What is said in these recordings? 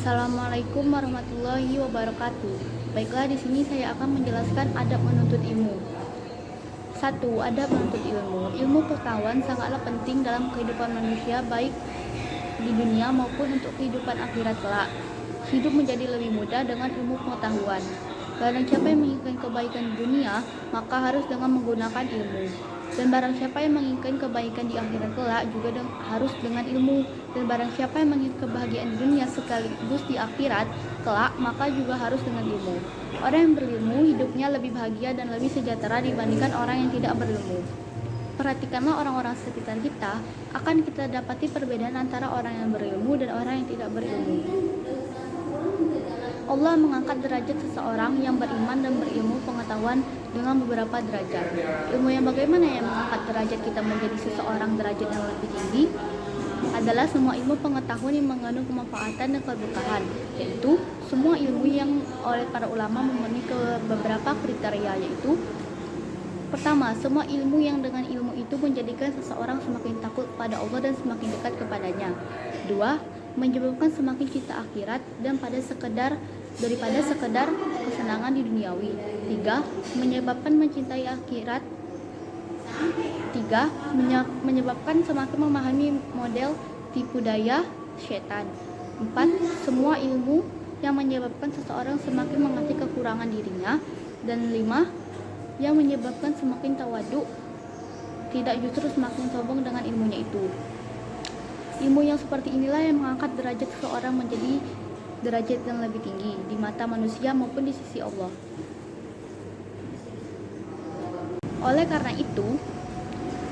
Assalamualaikum warahmatullahi wabarakatuh. Baiklah, di sini saya akan menjelaskan adab menuntut ilmu. 1. Adab menuntut ilmu. Ilmu pengetahuan sangatlah penting dalam kehidupan manusia, baik di dunia maupun untuk kehidupan akhirat kelak. Hidup menjadi lebih mudah dengan ilmu pengetahuan. Barang siapa yang menginginkan kebaikan di dunia, maka harus dengan menggunakan ilmu. Dan barang siapa yang menginginkan kebaikan di akhirat kelak juga harus dengan ilmu. Dan barang siapa yang menginginkan kebahagiaan di dunia sekaligus di akhirat kelak, maka juga harus dengan ilmu. Orang yang berilmu hidupnya lebih bahagia dan lebih sejahtera dibandingkan orang yang tidak berilmu. Perhatikanlah orang-orang sekitar kita, akan kita dapati perbedaan antara orang yang berilmu dan orang yang tidak berilmu. Allah mengangkat derajat seseorang yang beriman dan berilmu pengetahuan dengan beberapa derajat. Ilmu yang bagaimana yang mengangkat derajat kita menjadi seseorang derajat yang lebih tinggi adalah semua ilmu pengetahuan yang mengandung kemanfaatan dan keberkahan, yaitu semua ilmu yang oleh para ulama memenuhi beberapa kriteria, yaitu pertama, semua ilmu yang dengan ilmu itu menjadikan seseorang semakin takut kepada Allah dan semakin dekat kepadanya. 2. Menyebabkan semakin cinta akhirat dan daripada sekedar kesenangan di duniawi. 3. Menyebabkan mencintai akhirat. 3. Menyebabkan semakin memahami model tipu daya setan. 4. Semua ilmu yang menyebabkan seseorang semakin mengerti kekurangan dirinya. Dan 5. Yang menyebabkan semakin tawaduk, tidak justru semakin sombong dengan ilmunya itu. Ilmu yang seperti inilah yang mengangkat derajat seseorang menjadi derajat yang lebih tinggi di mata manusia maupun di sisi Allah. Oleh karena itu,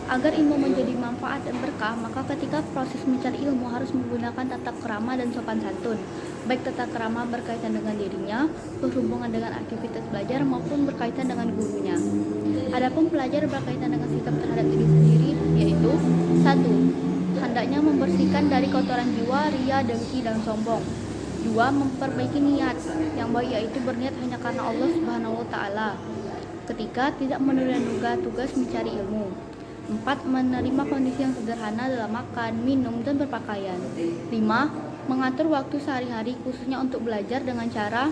agar ilmu menjadi manfaat dan berkah, maka ketika proses mencari ilmu harus menggunakan tata krama dan sopan santun, baik tata krama berkaitan dengan dirinya, berhubungan dengan aktivitas belajar maupun berkaitan dengan gurunya. Adapun pelajar berkaitan dengan sikap terhadap diri sendiri, yaitu 1. Hendaknya membersihkan dari kotoran jiwa, ria, dengki, dan sombong. 2. Memperbaiki niat yang baik, yaitu berniat hanya karena Allah Subhanahu wa Ta'ala ketika tidak menunda-nunda tugas mencari ilmu. 4. Menerima kondisi yang sederhana dalam makan, minum, dan berpakaian. 5. Mengatur waktu sehari-hari khususnya untuk belajar dengan cara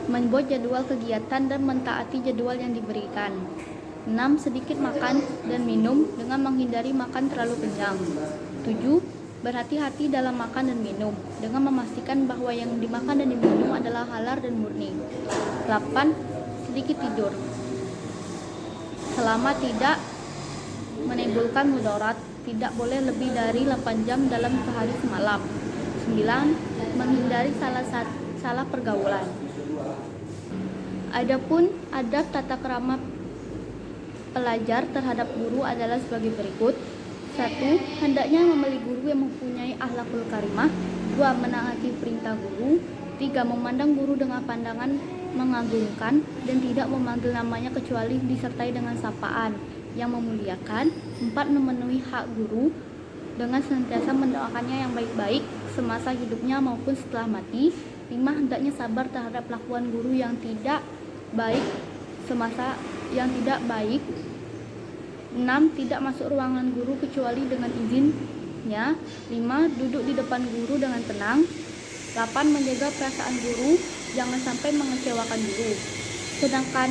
membuat jadwal kegiatan dan mentaati jadwal yang diberikan. 6. Sedikit makan dan minum dengan menghindari makan terlalu kenyang. 7. Berhati-hati dalam makan dan minum dengan memastikan bahwa yang dimakan dan diminum adalah halal dan murni. 8. Sedikit tidur selama tidak menimbulkan mudarat, tidak boleh lebih dari 8 jam dalam sehari semalam. 9. Menghindari salah pergaulan. Adapun adab tata krama pelajar terhadap guru adalah sebagai berikut. 1. Hendaknya memilih guru yang mempunyai akhlakul karimah. 2. Menaati perintah guru. 3. Memandang guru dengan pandangan mengagumkan dan tidak memanggil namanya kecuali disertai dengan sapaan yang memuliakan. 4. Memenuhi hak guru dengan senantiasa mendoakannya yang baik-baik semasa hidupnya maupun setelah mati. 5. Hendaknya sabar terhadap lakukan guru yang tidak baik semasa yang tidak baik. 6. Tidak masuk ruangan guru kecuali dengan izinnya. 5. Duduk di depan guru dengan tenang. 8. Menjaga perasaan guru, jangan sampai mengecewakan guru. Sedangkan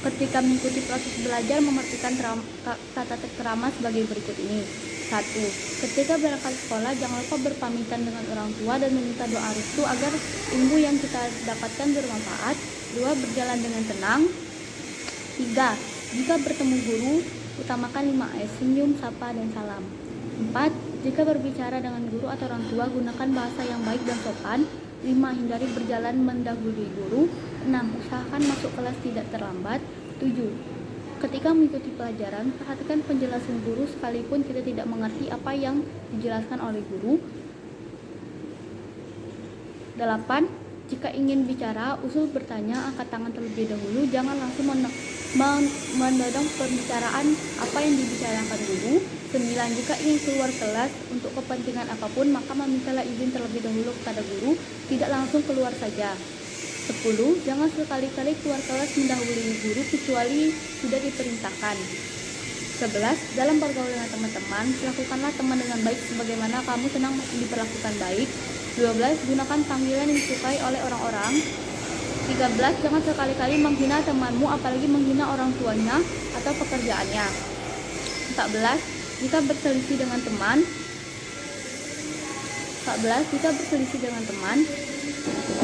ketika mengikuti proses belajar, memerhatikan tata krama sebagai berikut ini. 1. Ketika berangkat sekolah, jangan lupa berpamitan dengan orang tua dan meminta doa restu agar ilmu yang kita dapatkan bermanfaat. 2. Berjalan dengan tenang. 3. Jika bertemu guru, utamakan 5S, senyum, sapa, dan salam. 4. Jika berbicara dengan guru atau orang tua, gunakan bahasa yang baik dan sopan. 5. Hindari berjalan mendahului guru. 6. Usahakan masuk kelas tidak terlambat. 7. Ketika mengikuti pelajaran, perhatikan penjelasan guru sekalipun kita tidak mengerti apa yang dijelaskan oleh guru. 8. Jika ingin bicara, usul bertanya, angkat tangan terlebih dahulu, jangan langsung menodong pembicaraan apa yang dibicarakan guru. 9. Jika ingin keluar kelas untuk kepentingan apapun, maka memintalah izin terlebih dahulu kepada guru, tidak langsung keluar saja. 10. Jangan sekali-kali keluar kelas mendahului guru kecuali sudah diperintahkan. 11. Dalam bergaul dengan teman-teman, lakukanlah teman dengan baik sebagaimana kamu senang diperlakukan baik. 12. Gunakan panggilan yang disukai oleh orang-orang. 13. Jangan sekali-kali menghina temanmu, apalagi menghina orang tuanya atau pekerjaannya. 14. Jika berselisih dengan teman,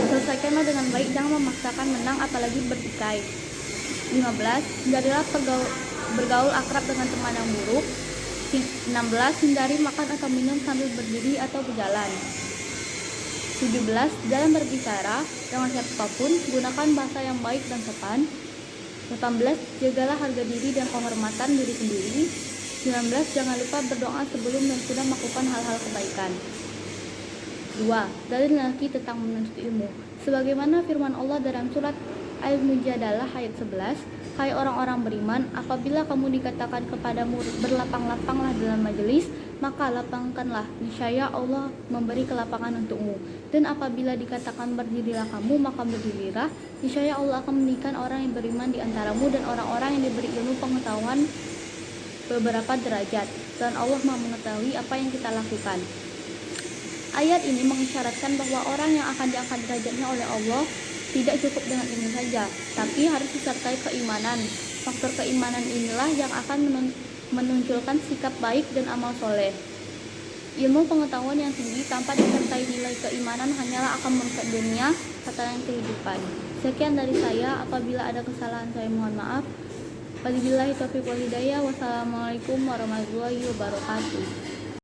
selesaikanlah dengan baik, jangan memaksakan menang apalagi bertikai. 15. Hindarilah bergaul akrab dengan teman yang buruk. 16. Hindari makan atau minum sambil berdiri atau berjalan. 17. Dalam berbicara dengan siapapun, gunakan bahasa yang baik dan sopan. 18. Jagalah harga diri dan kehormatan diri sendiri. 19. Jangan lupa berdoa sebelum dan sudah melakukan hal-hal kebaikan. 2. Dalil lelaki tentang menuntut ilmu. Sebagaimana firman Allah dalam surat Al-Mujadalah ayat 11, hai orang-orang beriman, apabila kamu dikatakan kepadamu berlapang-lapanglah dalam majelis, maka lapangkanlah, niscaya Allah memberi kelapangan untukmu. Dan apabila dikatakan berdirilah kamu, maka berdirilah, niscaya Allah akan meninggikan orang yang beriman di antaramu dan orang-orang yang diberi ilmu pengetahuan beberapa derajat, dan Allah Maha mengetahui apa yang kita lakukan. Ayat ini mengisyaratkan bahwa orang yang akan diangkat derajatnya oleh Allah tidak cukup dengan ilmu saja, tapi harus disertai keimanan. Faktor keimanan inilah yang akan menunjukkan sikap baik dan amal soleh. Ilmu pengetahuan yang tinggi tanpa disertai nilai keimanan hanyalah akan merusak dunia, tatanan kehidupan. Sekian dari saya, apabila ada kesalahan saya mohon maaf. Wabillahi taufiq wal hidayah. Wassalamualaikum warahmatullahi wabarakatuh.